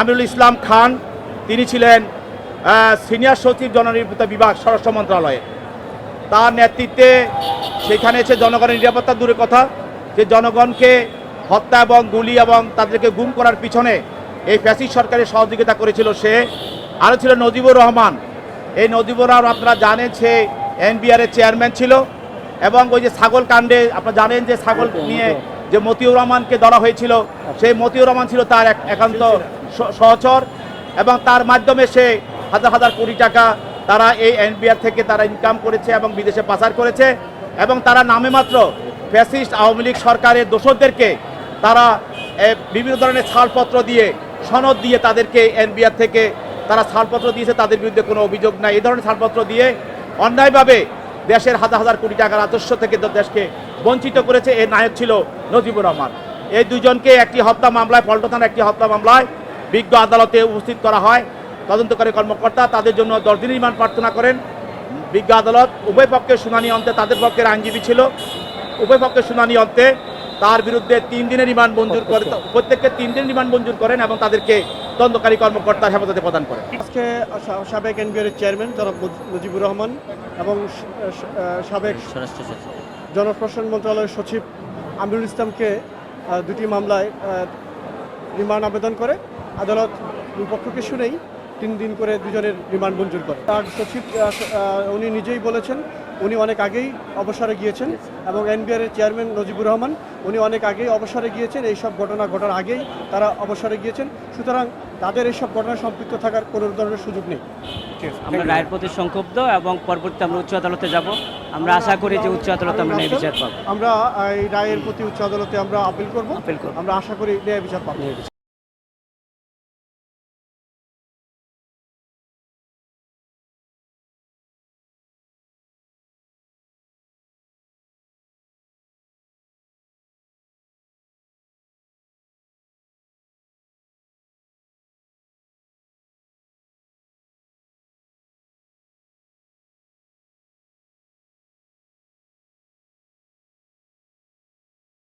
আমিরুল ইসলাম খান, তিনি ছিলেন সিনিয়র সচিব জননিরাপত্তা বিভাগ স্বরাষ্ট্র মন্ত্রণালয়ে। তার নেতৃত্বে সেখানে এসে জনগণের নিরাপত্তা দূরের কথা, যে জনগণকে হত্যা এবং গুলি এবং তাদেরকে গুম করার পিছনে এই ফ্যাসিস্ট সরকারের সহযোগিতা করেছিল সে। আরও ছিল নজিবুর রহমান। এই নজিবুর রহমান আপনারা জানেন সে এনবিআরের চেয়ারম্যান ছিল, এবং ওই যে ছাগল কাণ্ডে আপনারা জানেন যে ছাগল নিয়ে যে মতিউর রহমানকে ধরা হয়েছিল, সেই মতিউর রহমান ছিল তার একান্ত সহচর, এবং তার মাধ্যমে সে হাজার হাজার কোটি টাকা তারা এই এনবিআর থেকে তারা ইনকাম করেছে এবং বিদেশে পাচার করেছে। এবং তারা নামে মাত্র ফ্যাসিস্ট আওয়ামী লীগ সরকারের দোসরদেরকে তারা বিভিন্ন ধরনের ছাড়পত্র দিয়ে, সনদ দিয়ে তাদেরকে এনবিআর থেকে তারা ছাড়পত্র দিয়েছে, তাদের বিরুদ্ধে কোনো অভিযোগ নাই। এই ধরনের ছাড়পত্র দিয়ে অন্যায়ভাবে দেশের হাজার হাজার কোটি টাকার রাজস্ব থেকে দেশকে বঞ্চিত করেছে। এর নায়ক ছিল নজিবুর রহমান। এই দুজনকে একটি হত্যা মামলায়, পল্টন থানার একটি হত্যা মামলায় বিজ্ঞ আদালতে উপস্থিত করা হয়। তদন্তকারী কর্মকর্তা তাদের জন্য 10 দিনের রিমান্ড প্রার্থনা করেন। বিজ্ঞ আদালত উভয় পক্ষের শুনানি অন্তে, তাদের পক্ষের আইনজীবী ছিল, উভয় পক্ষের শুনানি অন্তে তার বিরুদ্ধে 3 দিনের রিমান্ড মঞ্জুর করে, প্রত্যেককে 3 দিন রিমান্ড মঞ্জুর করেন এবং তাদেরকে তদন্তকারী কর্মকর্তা হেফাজতে প্রদান করেন। আজকে সাবেক এনবিআর চেয়ারম্যান জনাব মুজিবুর রহমান এবং সাবেক জনপ্রশাসন মন্ত্রণালয়ের সচিব আমিরুল ইসলামকে দুটি মামলায় রিমান্ড আবেদন করে আদালত দুপক্ষকে শুনেই 3 দিন করে দুজনের রিমান্ড মঞ্জুর করে। তার সচিব উনি নিজেই বলেছেন উনি অনেক আগেই অবসরে গিয়েছেন, এবং এনবিআরের চেয়ারম্যান নজিবুর রহমান উনি অনেক আগেই অবসরে গিয়েছেন। এইসব ঘটনা ঘটার আগেই তারা অবসরে গিয়েছেন, সুতরাং তাদের এইসব ঘটনায় সম্পৃক্ত থাকার কোনো ধরনের সুযোগ নেই। আমরা রায়ের প্রতি সংক্ষুব্ধ এবং পরবর্তী আমরা উচ্চ আদালতে যাব। আমরা আশা করি যে উচ্চ আদালতে আমরা ন্যায় বিচার পাবো। আমরা এই রায়ের প্রতি উচ্চ আদালতে আমরা আপিল করব। আমরা আশা করি ন্যায় বিচার পাবো।